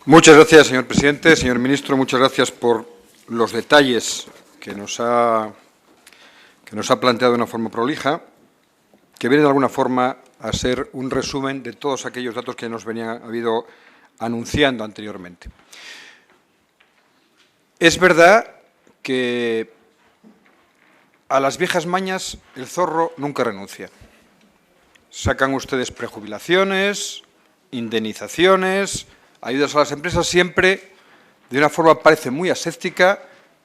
Muchas gracias, señor presidente. Señor ministro, muchas gracias por los detalles que nos ha planteado de una forma prolija, que viene de alguna forma a ser un resumen de todos aquellos datos que nos venían habido anunciando anteriormente. Es verdad que a las viejas mañas el zorro nunca renuncia. Sacan ustedes prejubilaciones, indemnizaciones, ayudas a las empresas, siempre de una forma parece muy aséptica,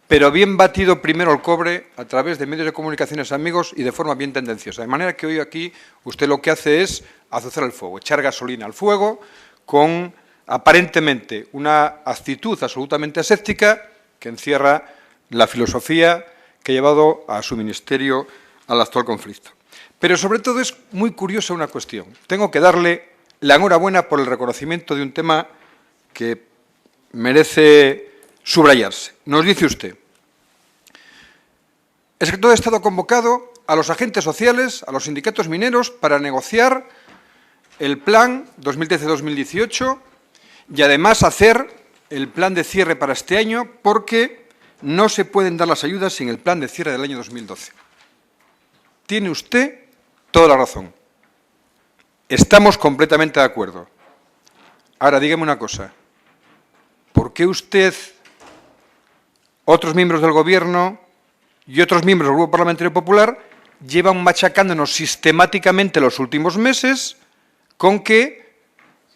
pero bien batido primero el cobre a través de medios de comunicaciones amigos y de forma bien tendenciosa. De manera que hoy aquí usted lo que hace es azuzar el fuego, echar gasolina al fuego con aparentemente una actitud absolutamente aséptica que encierra la filosofía que ha llevado a su ministerio al actual conflicto. Pero sobre todo es muy curiosa una cuestión. Tengo que darle la enhorabuena por el reconocimiento de un tema que merece subrayarse. Nos dice usted: el secretario de Estado ha convocado a los agentes sociales, a los sindicatos mineros, para negociar el plan 2013-2018 y además hacer el plan de cierre para este año, porque no se pueden dar las ayudas sin el plan de cierre del año 2012. Tiene usted toda la razón. Estamos completamente de acuerdo. Ahora, dígame una cosa. ¿Por qué usted, otros miembros del Gobierno y otros miembros del Grupo Parlamentario Popular llevan machacándonos sistemáticamente los últimos meses con que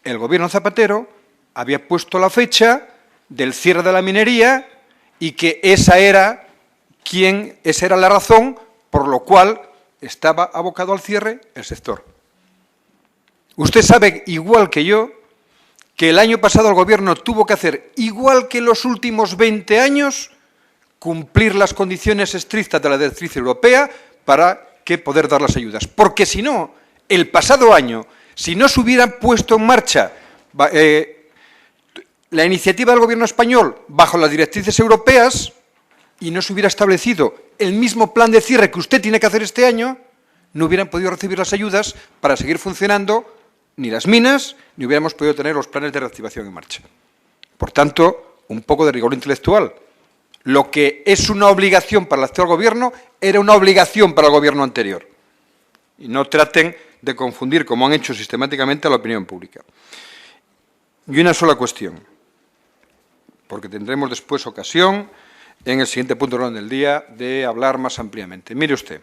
el Gobierno Zapatero había puesto la fecha del cierre de la minería y que esa era la razón por la cual estaba abocado al cierre el sector? Usted sabe, igual que yo, que el año pasado el Gobierno tuvo que hacer, igual que en los últimos 20 años, cumplir las condiciones estrictas de la directriz europea para poder dar las ayudas. Porque si no, el pasado año, si no se hubiera puesto en marcha la iniciativa del Gobierno español bajo las directrices europeas y no se hubiera establecido el mismo plan de cierre que usted tiene que hacer este año, no hubieran podido recibir las ayudas para seguir funcionando ni las minas, ni hubiéramos podido tener los planes de reactivación en marcha. Por tanto, un poco de rigor intelectual. Lo que es una obligación para el actual Gobierno era una obligación para el Gobierno anterior. Y no traten de confundir, como han hecho sistemáticamente, a la opinión pública. Y una sola cuestión, porque tendremos después ocasión, en el siguiente punto del orden del día, de hablar más ampliamente. Mire usted.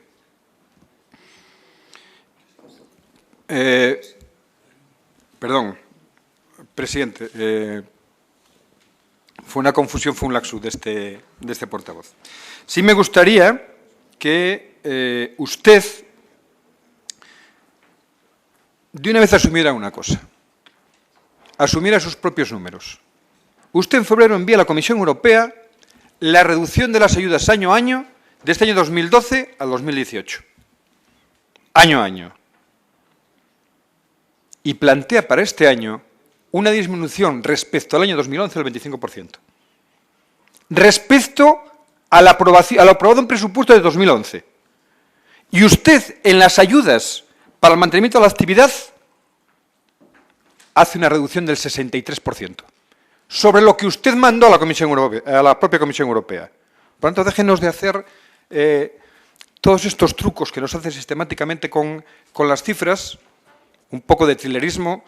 Perdón, presidente, fue una confusión, fue un lapsus de este portavoz. Sí me gustaría que usted de una vez asumiera una cosa, asumiera sus propios números. Usted en febrero envía a la Comisión Europea la reducción de las ayudas año a año de este año 2012 al 2018. Año a año. Y plantea para este año una disminución respecto al año 2011 del 25%. Respecto a lo aprobado en presupuesto de 2011. Y usted, en las ayudas para el mantenimiento de la actividad, hace una reducción del 63%. Sobre lo que usted mandó a la propia Comisión Europea. Por lo tanto, déjenos de hacer todos estos trucos que nos hacen sistemáticamente con las cifras, un poco de thrillerismo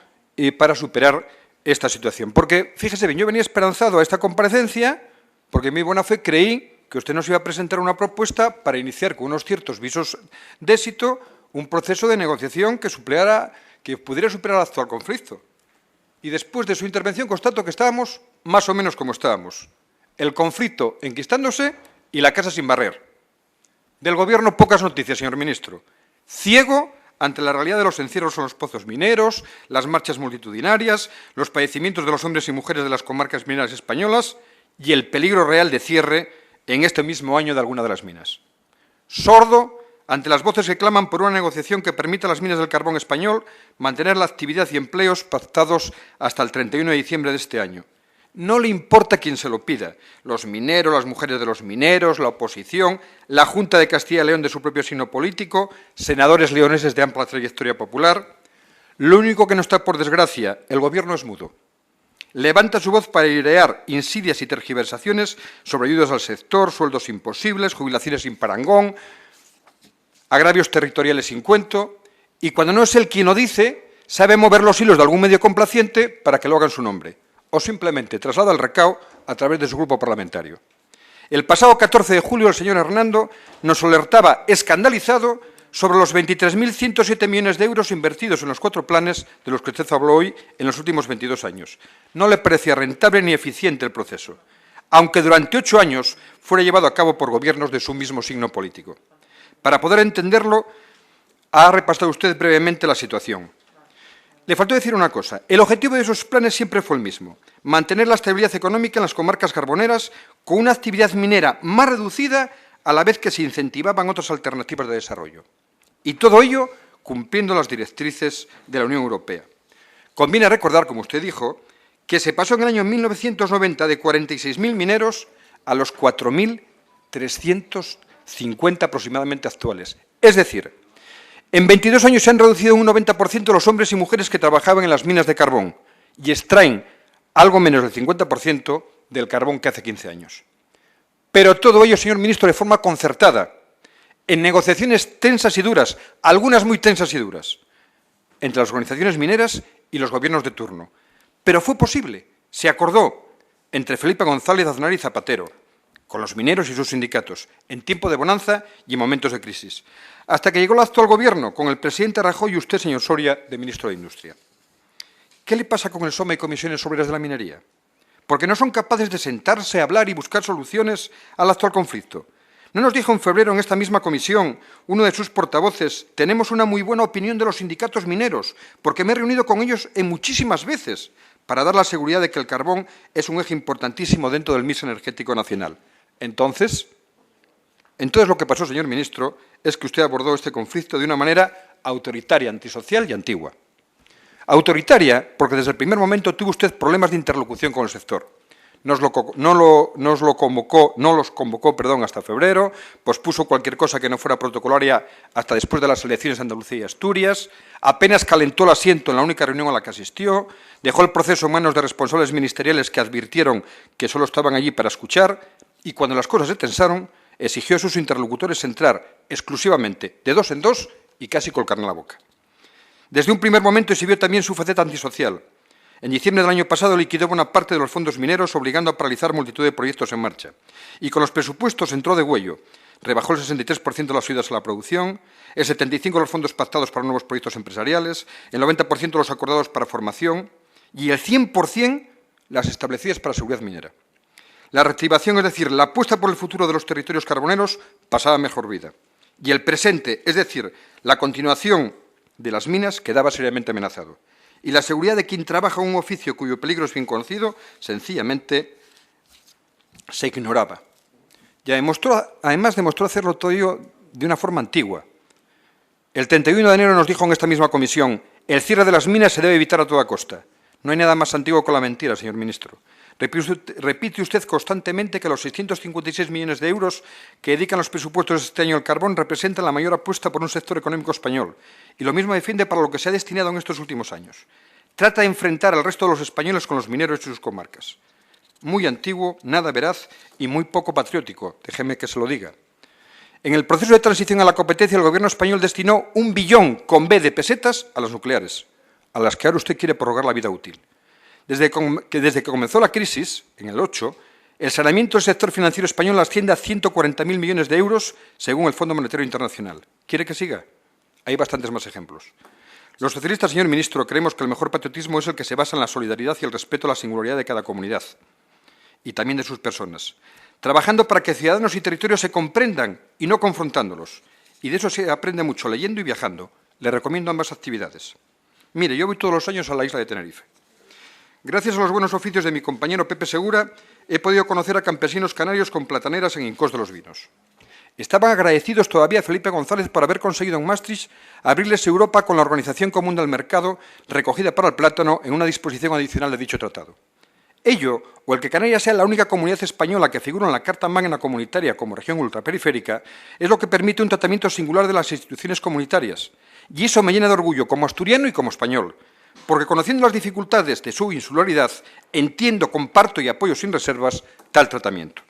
para superar esta situación. Porque, fíjese bien, yo venía esperanzado a esta comparecencia porque en mi buena fe creí que usted nos iba a presentar una propuesta para iniciar con unos ciertos visos de éxito un proceso de negociación que pudiera superar el actual conflicto. Y después de su intervención constato que estábamos más o menos como estábamos. El conflicto enquistándose y la casa sin barrer. Del Gobierno pocas noticias, señor ministro. Ciego ante la realidad de los encierros en los pozos mineros, las marchas multitudinarias, los padecimientos de los hombres y mujeres de las comarcas mineras españolas y el peligro real de cierre en este mismo año de alguna de las minas. Sordo ante las voces que claman por una negociación que permita a las minas del carbón español mantener la actividad y empleos pactados hasta el 31 de diciembre de este año. No le importa quién se lo pida, los mineros, las mujeres de los mineros, la oposición, la Junta de Castilla y León de su propio signo político, senadores leoneses de amplia trayectoria popular. Lo único que no está, por desgracia, el Gobierno es mudo. levanta su voz para airear insidias y tergiversaciones sobre ayudas al sector, sueldos imposibles, jubilaciones sin parangón, agravios territoriales sin cuento, y cuando no es él quien lo dice, sabe mover los hilos de algún medio complaciente para que lo haga en su nombre, o simplemente traslada el recao a través de su grupo parlamentario. El pasado 14 de julio el señor Hernando nos alertaba escandalizado sobre los 23.107 millones de euros invertidos en los 4 planes de los que usted habló hoy en los últimos 22 años. No le parecía rentable ni eficiente el proceso, aunque durante 8 años fuera llevado a cabo por gobiernos de su mismo signo político. Para poder entenderlo, ha repasado usted brevemente la situación. Le faltó decir una cosa. El objetivo de esos planes siempre fue el mismo: mantener la estabilidad económica en las comarcas carboneras con una actividad minera más reducida a la vez que se incentivaban otras alternativas de desarrollo. Y todo ello cumpliendo las directrices de la Unión Europea. Conviene recordar, como usted dijo, que se pasó en el año 1990 de 46.000 mineros a los 4.350 aproximadamente actuales. Es decir, en 22 años se han reducido un 90% los hombres y mujeres que trabajaban en las minas de carbón y extraen algo menos del 50% del carbón que hace 15 años. Pero todo ello, señor ministro, de forma concertada, en negociaciones tensas y duras, algunas muy tensas y duras, entre las organizaciones mineras y los gobiernos de turno. Pero fue posible, se acordó entre Felipe González, Aznar y Zapatero, con los mineros y sus sindicatos, en tiempo de bonanza y en momentos de crisis, hasta que llegó el actual gobierno, con el presidente Rajoy y usted, señor Soria, de ministro de Industria. ¿Qué le pasa con el SOMA y comisiones obreras de la minería? Porque no son capaces de sentarse, hablar y buscar soluciones al actual conflicto. ¿No nos dijo en febrero en esta misma comisión uno de sus portavoces: tenemos una muy buena opinión de los sindicatos mineros, porque me he reunido con ellos en muchísimas veces para dar la seguridad de que el carbón es un eje importantísimo dentro del mix energético nacional? Entonces lo que pasó, señor ministro, es que usted abordó este conflicto de una manera autoritaria, antisocial y antigua. Autoritaria porque desde el primer momento tuvo usted problemas de interlocución con el sector. No los convocó hasta febrero, pospuso cualquier cosa que no fuera protocolaria hasta después de las elecciones de Andalucía y Asturias, apenas calentó el asiento en la única reunión a la que asistió, dejó el proceso en manos de responsables ministeriales que advirtieron que solo estaban allí para escuchar, y cuando las cosas se tensaron, exigió a sus interlocutores entrar exclusivamente de dos en dos y casi con el carné en la boca. Desde un primer momento exhibió también su faceta antisocial. En diciembre del año pasado liquidó buena parte de los fondos mineros, obligando a paralizar multitud de proyectos en marcha. Y con los presupuestos entró de huello. Rebajó el 63% de las ayudas a la producción, el 75% de los fondos pactados para nuevos proyectos empresariales, el 90% de los acordados para formación y el 100% las establecidas para seguridad minera. La reactivación, es decir, la apuesta por el futuro de los territorios carboneros, pasaba a mejor vida. Y el presente, es decir, la continuación de las minas, quedaba seriamente amenazado. Y la seguridad de quien trabaja en un oficio cuyo peligro es bien conocido, sencillamente se ignoraba. Y además demostró hacerlo todo ello de una forma antigua. El 31 de enero nos dijo en esta misma comisión: el cierre de las minas se debe evitar a toda costa. No hay nada más antiguo que la mentira, señor ministro. Repite usted constantemente que los 656 millones de euros que dedican los presupuestos de este año al carbón representan la mayor apuesta por un sector económico español. Y lo mismo defiende para lo que se ha destinado en estos últimos años. Trata de enfrentar al resto de los españoles con los mineros y sus comarcas. Muy antiguo, nada veraz y muy poco patriótico, déjeme que se lo diga. En el proceso de transición a la competencia, el Gobierno español destinó 1 billón con B de pesetas a las nucleares, a las que ahora usted quiere prorrogar la vida útil. Desde que comenzó la crisis, en el 8, el saneamiento del sector financiero español asciende a 140.000 millones de euros, según el Fondo Monetario Internacional. ¿Quiere que siga? Hay bastantes más ejemplos. Los socialistas, señor ministro, creemos que el mejor patriotismo es el que se basa en la solidaridad y el respeto a la singularidad de cada comunidad, y también de sus personas, trabajando para que ciudadanos y territorios se comprendan y no confrontándolos. Y de eso se aprende mucho leyendo y viajando. Le recomiendo ambas actividades. Mire, yo voy todos los años a la isla de Tenerife. Gracias a los buenos oficios de mi compañero Pepe Segura, he podido conocer a campesinos canarios con plataneras en Incós de los Vinos. Estaban agradecidos todavía a Felipe González por haber conseguido en Maastricht abrirles Europa con la Organización Común del Mercado recogida para el plátano en una disposición adicional de dicho tratado. Ello, o el que Canarias sea la única comunidad española que figura en la Carta Magna Comunitaria como región ultraperiférica, es lo que permite un tratamiento singular de las instituciones comunitarias. Y eso me llena de orgullo como asturiano y como español, porque conociendo las dificultades de su insularidad, entiendo, comparto y apoyo sin reservas tal tratamiento.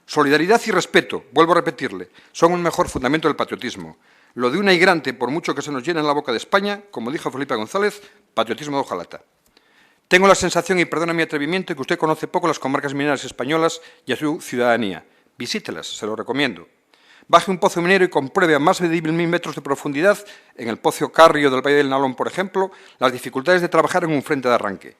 Solidaridad y respeto, vuelvo a repetirle, son un mejor fundamento del patriotismo. Lo de una higrante, por mucho que se nos llene en la boca de España, como dijo Felipe González, patriotismo de hojalata. Tengo la sensación, y perdona mi atrevimiento, que usted conoce poco las comarcas mineras españolas y a su ciudadanía. Visítelas, se lo recomiendo. Baje un pozo minero y compruebe a más de 10.000 metros de profundidad, en el Pozo Carrio del Valle del Nalón, por ejemplo, las dificultades de trabajar en un frente de arranque.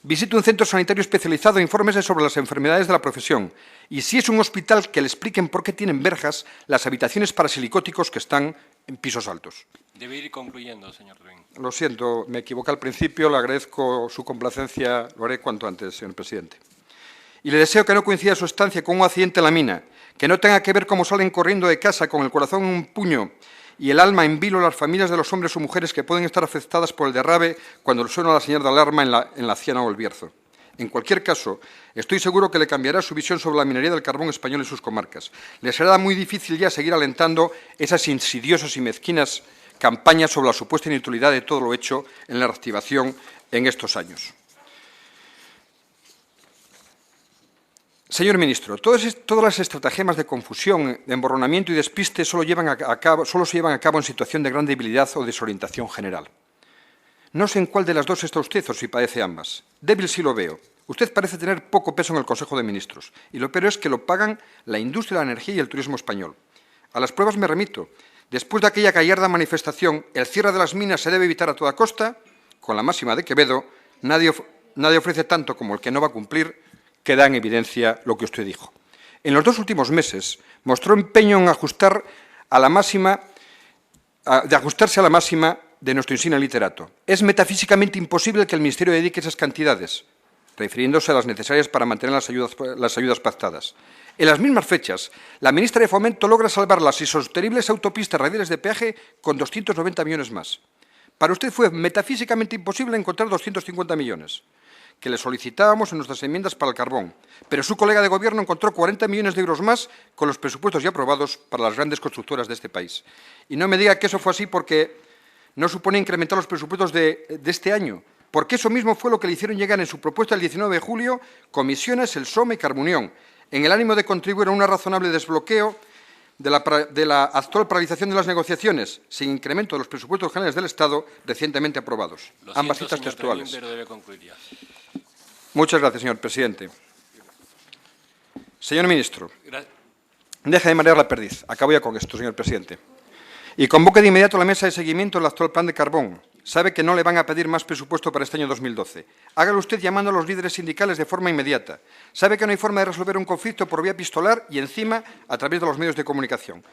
Visite un centro sanitario especializado e infórmese sobre las enfermedades de la profesión. Y si es un hospital, que le expliquen por qué tienen verjas las habitaciones para silicóticos que están en pisos altos. Debe ir concluyendo, señor Trevín. Lo siento, me equivoqué al principio, le agradezco su complacencia, lo haré cuanto antes, señor presidente. Y le deseo que no coincida su estancia con un accidente en la mina, que no tenga que ver cómo salen corriendo de casa con el corazón en un puño y el alma en vilo las familias de los hombres o mujeres que pueden estar afectadas por el derrame cuando suena la señal de alarma en la Ciana o el Bierzo. En cualquier caso, estoy seguro que le cambiará su visión sobre la minería del carbón español en sus comarcas. Le será muy difícil ya seguir alentando esas insidiosas y mezquinas campañas sobre la supuesta inutilidad de todo lo hecho en la reactivación en estos años. Señor ministro, todas las estratagemas de confusión, de emborronamiento y despiste solo se llevan a cabo en situación de gran debilidad o desorientación general. No sé en cuál de las dos está usted o si padece ambas. Débil sí lo veo. Usted parece tener poco peso en el Consejo de Ministros. Y lo peor es que lo pagan la industria de la energía y el turismo español. A las pruebas me remito. Después de aquella gallarda manifestación, el cierre de las minas se debe evitar a toda costa, con la máxima de Quevedo, nadie ofrece tanto como el que no va a cumplir, queda en evidencia lo que usted dijo. En los 2 últimos meses mostró empeño en ajustarse a la máxima de nuestro insigne literato. Es metafísicamente imposible que el Ministerio dedique esas cantidades, refiriéndose a las necesarias para mantener las ayudas pactadas. En las mismas fechas, la ministra de Fomento logra salvar las insostenibles autopistas radiales de peaje con 290 millones más. Para usted fue metafísicamente imposible encontrar 250 millones. Que le solicitábamos en nuestras enmiendas para el carbón, pero su colega de Gobierno encontró 40 millones de euros más con los presupuestos ya aprobados para las grandes constructoras de este país. Y no me diga que eso fue así porque no supone incrementar los presupuestos de este año, porque eso mismo fue lo que le hicieron llegar en su propuesta el 19 de julio Comisiones, el SOME y Carbunión, en el ánimo de contribuir a un razonable desbloqueo de la actual paralización de las negociaciones, sin incremento de los presupuestos generales del Estado recientemente aprobados. Ambas citas textuales. Pero debe concluir ya. Muchas gracias, señor presidente. Señor ministro, deje de marear la perdiz. Acabo ya con esto, señor presidente. Y convoque de inmediato la mesa de seguimiento del actual plan de carbón. Sabe que no le van a pedir más presupuesto para este año 2012. Hágalo usted llamando a los líderes sindicales de forma inmediata. Sabe que no hay forma de resolver un conflicto por vía epistolar y, encima, a través de los medios de comunicación.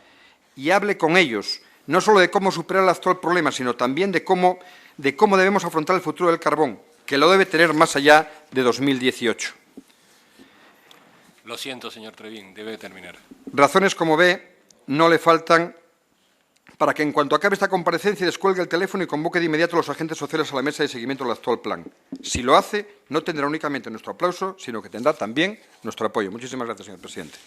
Y hable con ellos, no solo de cómo superar el actual problema, sino también de cómo debemos afrontar el futuro del carbón, que lo debe tener más allá de 2018. Lo siento, señor Trevín, debe terminar. Razones, como ve, no le faltan para que, en cuanto acabe esta comparecencia, descuelgue el teléfono y convoque de inmediato a los agentes sociales a la mesa de seguimiento del actual plan. Si lo hace, no tendrá únicamente nuestro aplauso, sino que tendrá también nuestro apoyo. Muchísimas gracias, señor presidente.